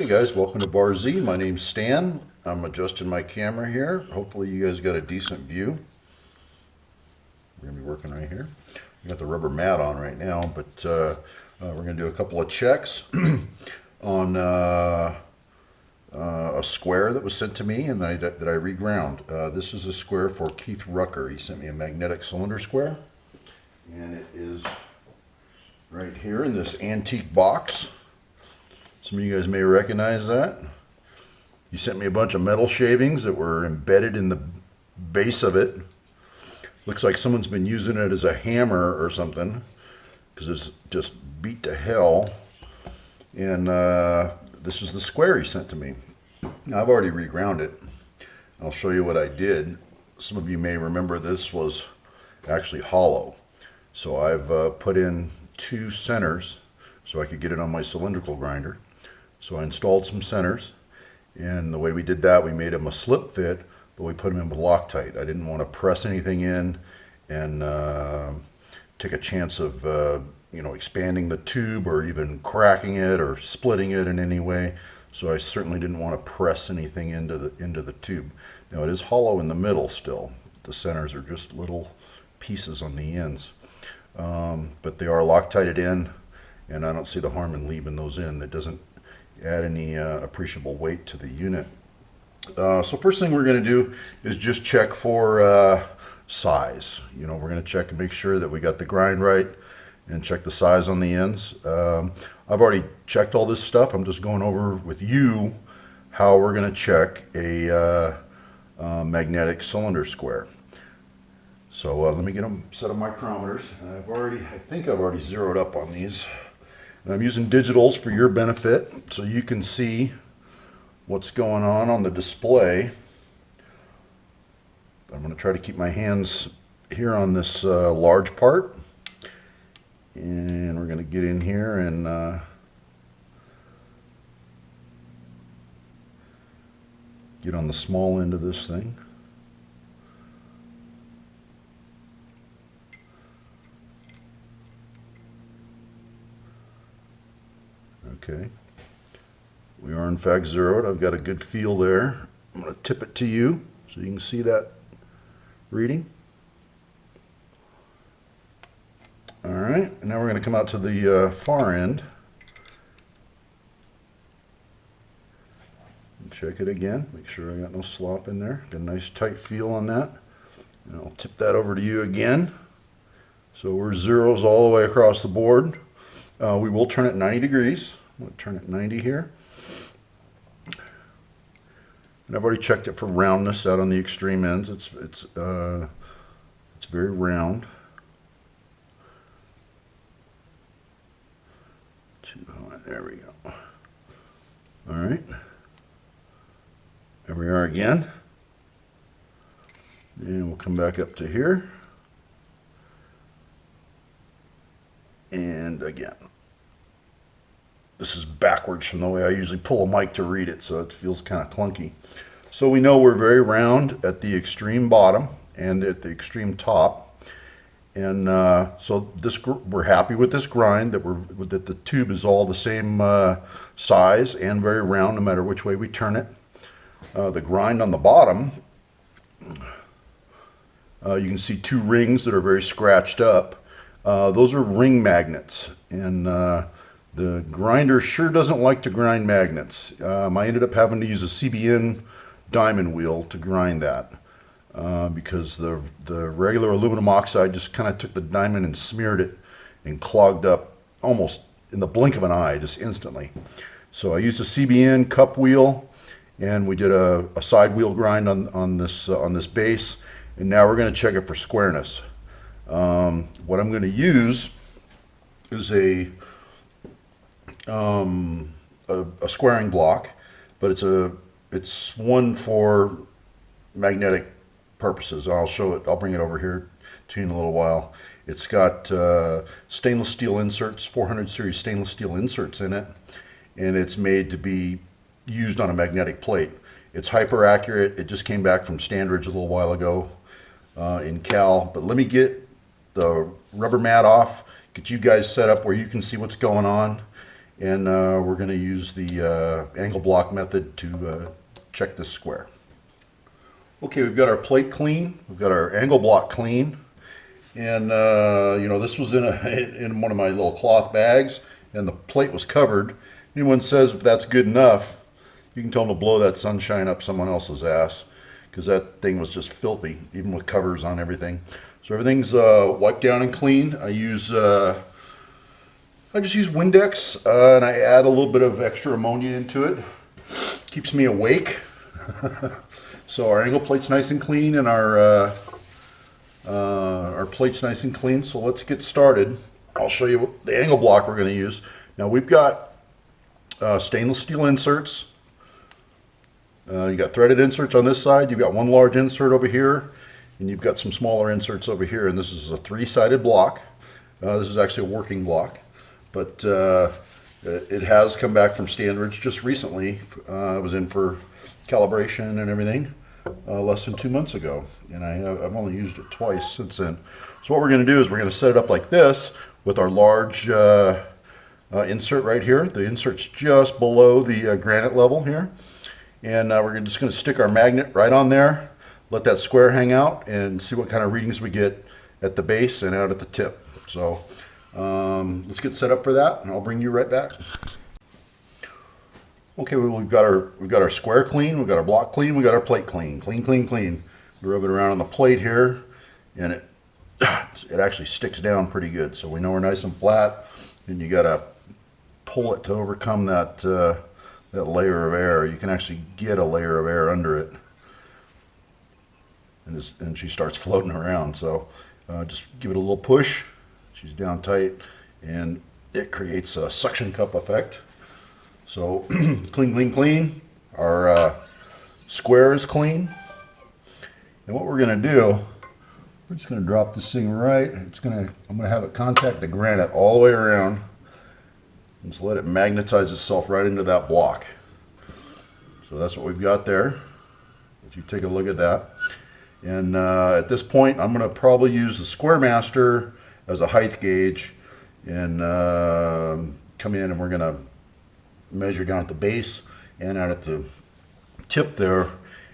Hey guys, welcome to Bar Z. My name's Stan. I'm adjusting my camera here. Hopefully you guys got a decent view. We're going to be working right here. I got the rubber mat on right now, but we're going to do a couple of checks on a square that was sent to me and that I reground. This is a square for Keith Rucker. He sent me a magnetic cylinder square, and it is right here in this antique box. Some of you guys may recognize that. He sent me a bunch of metal shavings that were embedded in the base of it. Looks like someone's been using it as a hammer or something, because it's just beat to hell. And this is the square he sent to me. Now, I've already reground it. I'll show you what I did. Some of you may remember this was actually hollow. So I've put in 2 centers so I could get it on my cylindrical grinder. So I installed some centers, and the way we did that, we made them a slip fit, but we put them in with Loctite. I didn't want to press anything in and take a chance of expanding the tube or even cracking it or splitting it in any way. So I certainly didn't want to press anything into the tube. Now it is hollow in the middle still. The centers are just little pieces on the ends, but they are Loctited in, and I don't see the harm in leaving those in. That doesn't add any appreciable weight to the unit. So first thing we're going to do is just check for size. We're going to check and make sure that we got the grind right and check the size on the ends. I've already checked all this stuff. I'm just going over with you how we're going to check a magnetic cylinder square. So let me get them set of micrometers. I think I've already zeroed up on these. And I'm using digitals for your benefit so you can see what's going on the display. I'm going to try to keep my hands here on this large part. And we're going to get in here and get on the small end of this thing. Okay, we are in fact zeroed. I've got a good feel there. I'm going to tip it to you so you can see that reading. All right, and now we're going to come out to the far end and check it again. Make sure I got no slop in there. Got a nice tight feel on that. And I'll tip that over to you again. So we're zeros all the way across the board. We will turn it 90 degrees. I'm going to turn it 90 here. And I've already checked it for roundness out on the extreme ends. It's very round. Too high. There we go. All right. There we are again. And we'll come back up to here. And again. This is backwards from the way I usually pull a mic to read it, so it feels kind of clunky. So we know we're very round at the extreme bottom and at the extreme top. And so we're happy with this grind, that the tube is all the same size and very round no matter which way we turn it. The grind on the bottom, you can see 2 rings that are very scratched up. Those are ring magnets, and the grinder sure doesn't like to grind magnets. I ended up having to use a CBN diamond wheel to grind that because the regular aluminum oxide just kind of took the diamond and smeared it and clogged up almost in the blink of an eye, just instantly. So I used a CBN cup wheel, and we did a side wheel grind on this base, and now we're going to check it for squareness. What I'm going to use is a squaring block, but it's one for magnetic purposes. I'll show it. I'll bring it over here to you in a little while. It's got stainless steel inserts, 400 series stainless steel inserts in it, and it's made to be used on a magnetic plate. It's hyper accurate. It just came back from Standridge a little while ago in Cal. But let me get the rubber mat off, get you guys set up where you can see what's going on, and we're going to use the angle block method to check this square. Okay, we've got our plate clean, we've got our angle block clean, and you know, this was in one of my little cloth bags, and the plate was covered. Anyone says if that's good enough, you can tell them to blow that sunshine up someone else's ass, because that thing was just filthy, even with covers on everything. So everything's wiped down and clean. I just use Windex, and I add a little bit of extra ammonia into it. Keeps me awake. So our angle plate's nice and clean, and our plate's nice and clean. So let's get started. I'll show you what the angle block we're going to use. Now we've got stainless steel inserts. You got threaded inserts on this side. You've got one large insert over here, and you've got some smaller inserts over here. And this is a three-sided block. This is actually a working block, but it has come back from Standridge just recently. I was in for calibration and everything less than 2 months ago, and I've only used it twice since then. So what we're going to do is we're going to set it up like this with our large insert right here. The insert's just below the granite level here, and we're just going to stick our magnet right on there, let that square hang out, and see what kind of readings we get at the base and out at the tip. So let's get set up for that, and I'll bring you right back. Okay, well, we've got our square clean, we've got our block clean, we've got our plate clean. Clean, clean, clean. We rub it around on the plate here, and it actually sticks down pretty good. So we know we're nice and flat, and you gotta pull it to overcome that that layer of air. You can actually get a layer of air under it, and she starts floating around. So just give it a little push. She's down tight, and it creates a suction cup effect. So clean, clean, clean. Our square is clean. And what we're going to do, we're just going to drop this thing right. I'm going to have it contact the granite all the way around, and just let it magnetize itself right into that block. So that's what we've got there. If you take a look at that. And at this point, I'm going to probably use the Squaremaster as a height gauge, and come in, and we're going to measure down at the base and out at the tip there,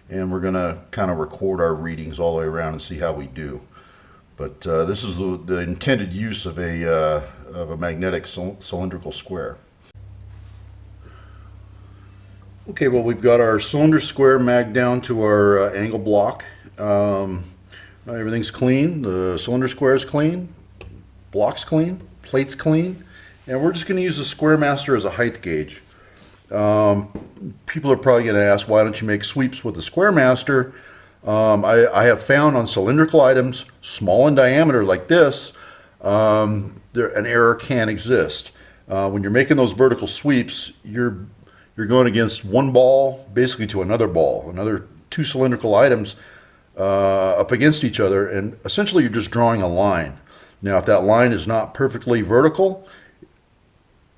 and we're going to kind of record our readings all the way around and see how we do. But this is the intended use of a magnetic cylindrical square. Okay, well, we've got our cylinder square magged down to our angle block. Everything's clean. The cylinder square is clean, block's clean, plate's clean, and we're just going to use the Squaremaster as a height gauge. People are probably going to ask, why don't you make sweeps with the Squaremaster? I have found on cylindrical items, small in diameter like this, an error can exist. When you're making those vertical sweeps, you're going against one ball basically to another ball, another two cylindrical items up against each other, and essentially you're just drawing a line. Now, if that line is not perfectly vertical,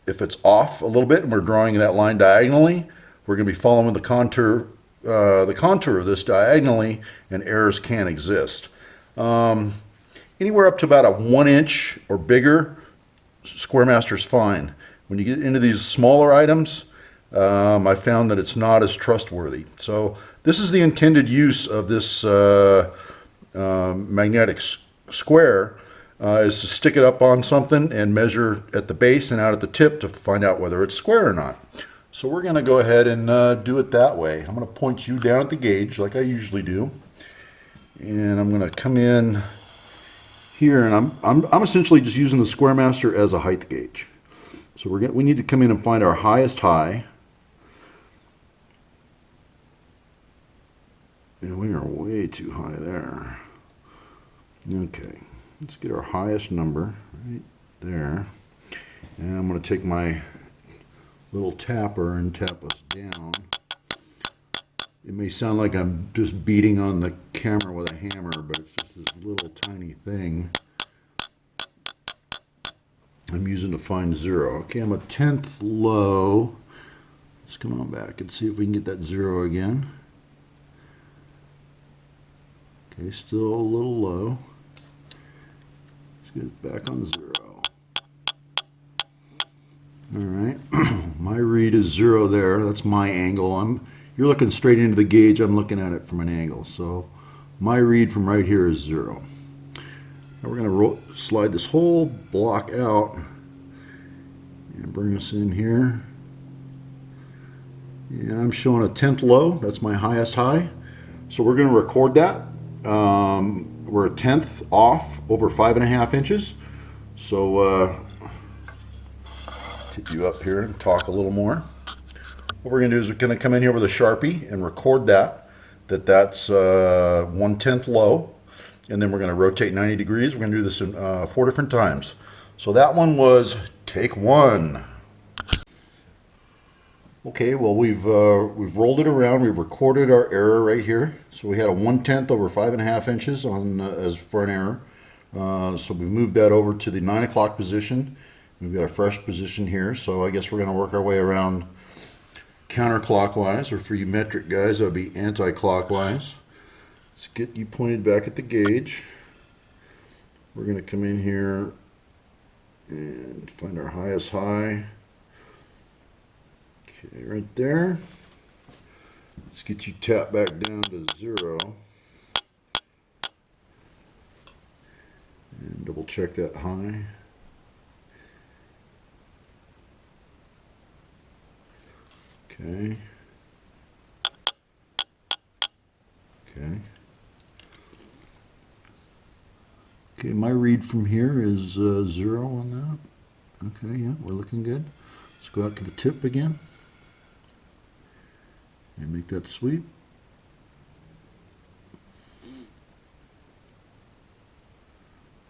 if it's off a little bit and we're drawing that line diagonally, we're going to be following the contour of this diagonally, and errors can exist. Anywhere up to about a 1 inch or bigger, Squaremaster's fine. When you get into these smaller items, I found that it's not as trustworthy. So this is the intended use of this magnetic square. Is to stick it up on something and measure at the base and out at the tip to find out whether it's square or not. So we're going to go ahead and do it that way. I'm going to point you down at the gauge like I usually do, and I'm going to come in here, and I'm essentially just using the Squaremaster as a height gauge. So we need to come in and find our highest high, and we are way too high there. Okay. Let's get our highest number right there, and I'm going to take my little tapper and tap us down. It may sound like I'm just beating on the camera with a hammer, but it's just this little tiny thing I'm using to find zero. Okay, I'm a 10th low. Let's come on back and see if we can get that zero again. Okay, still a little low. Get it back on zero. All right, my read is 0 there. That's my angle. You're looking straight into the gauge. I'm looking at it from an angle. So my read from right here is 0. Now we're going to slide this whole block out and bring us in here. And I'm showing a 10th low. That's my highest high. So we're going to record that. We're a 10th off over 5.5 inches. So get you up here and talk a little more. What we're going to do is we're going to come in here with a Sharpie and record that's 1/10 low. And then we're going to rotate 90 degrees. We're going to do this in 4 different times. So that one was take 1. Okay, well we've rolled it around. We've recorded our error right here. So we had a 1/10 over 5.5 inches on as for an error. So we moved that over to the 9 o'clock position. We've got a fresh position here. So I guess we're going to work our way around counterclockwise, or for you metric guys, that would be anti-clockwise. Let's get you pointed back at the gauge. We're going to come in here and find our highest high. Okay, right there. Let's get you tapped back down to 0. And double check that high. Okay. Okay. Okay, my read from here is 0 on that. Okay, yeah, we're looking good. Let's go out to the tip again and make that sweep.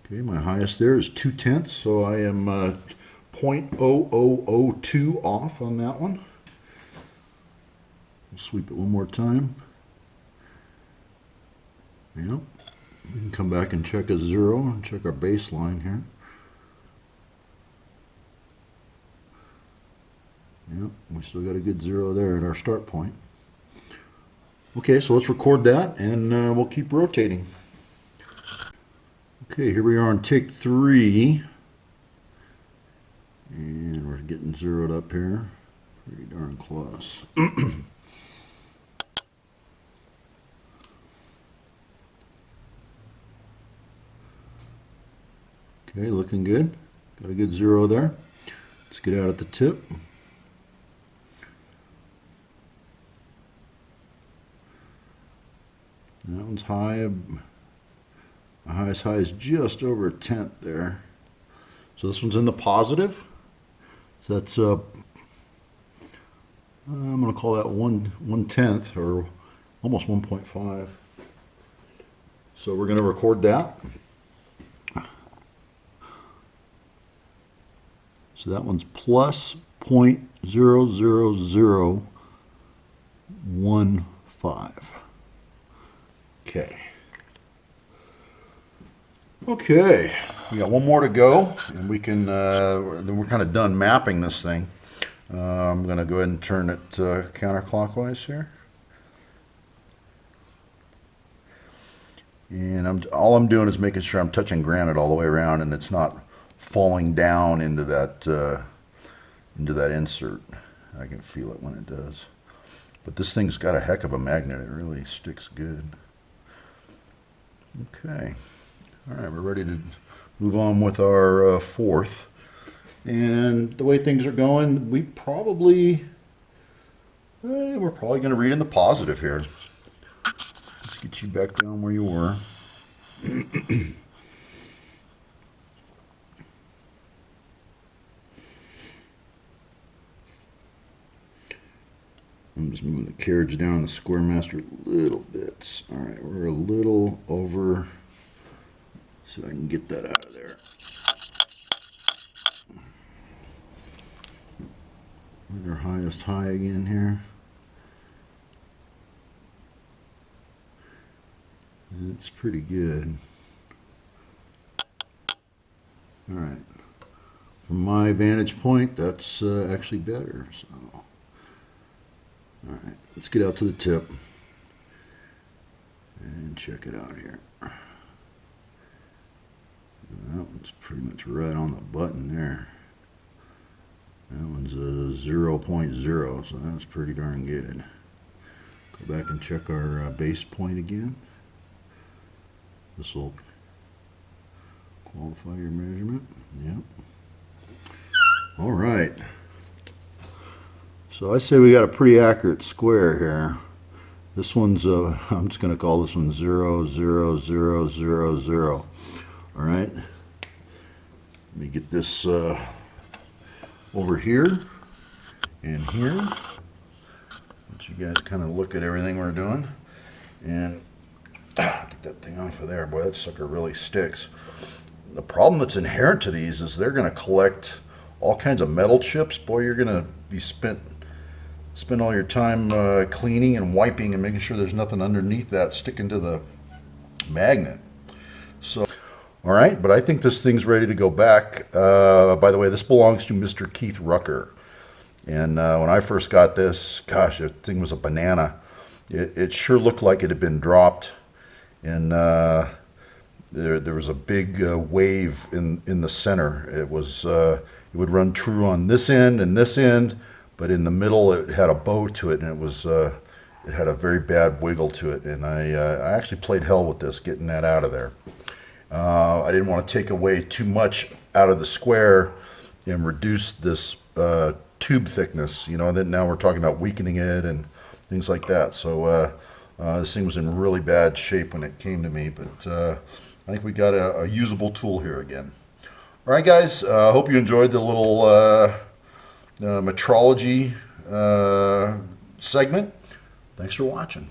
Okay, my highest there is 2/10, so I am 0.0002 off on that one. We'll sweep it one more time. Yep. We can come back and check a 0 and check our baseline here. Yep, we still got a good 0 there at our start point. Okay, so let's record that and we'll keep rotating. Okay, here we are on take 3. And we're getting zeroed up here. Pretty darn close. Okay, looking good. Got a good 0 there. Let's get out at the tip. That one's high. My highest high is just over 1/10 there. So this one's in the positive. So that's I'm going to call that 1/10 or almost 1.5. So we're going to record that. So that one's plus 0.00015. Okay. Okay, we got one more to go, and we can. Then we're kind of done mapping this thing. I'm going to go ahead and turn it counterclockwise here, and all I'm doing is making sure I'm touching granite all the way around, and it's not falling down into that insert. I can feel it when it does. But this thing's got a heck of a magnet. It really sticks good. Okay. All right, we're ready to move on with our 4th. And the way things are going, we're probably going to read in the positive here. Let's get you back down where you were. I'm just moving the carriage down the Square Master little bits. All right, we're a little over, so I can get that out of there. We're our highest high again here. It's pretty good. All right. From my vantage point, that's actually better. So, all right, let's get out to the tip and check it out here. That one's pretty much right on the button there. That one's is a 0.0, so that's pretty darn good. Go back and check our base point again. This will qualify your measurement. Yep. All right. So I'd say we got a pretty accurate square here. This one's, I'm just going to call this one 0, 0, 0, 0, 0. All right. Let me get this over here and here. Let you guys kind of look at everything we're doing. And get that thing off of there. Boy, that sucker really sticks. The problem that's inherent to these is they're going to collect all kinds of metal chips. Boy, you're going to be spend all your time cleaning and wiping and making sure there's nothing underneath that sticking to the magnet. So, all right, but I think this thing's ready to go back. By the way, this belongs to Mr. Keith Rucker. And when I first got this, gosh, the thing was a banana. It sure looked like it had been dropped. And there was a big wave in the center. It would run true on this end and this end, but in the middle it had a bow to it, and it had a very bad wiggle to it. And I actually played hell with this, getting that out of there. I didn't want to take away too much out of the square and reduce this tube thickness, you know. And then now we're talking about weakening it and things like that. So this thing was in really bad shape when it came to me, but I think we got a usable tool here again. All right, guys, I hope you enjoyed the little metrology segment. Thanks for watching.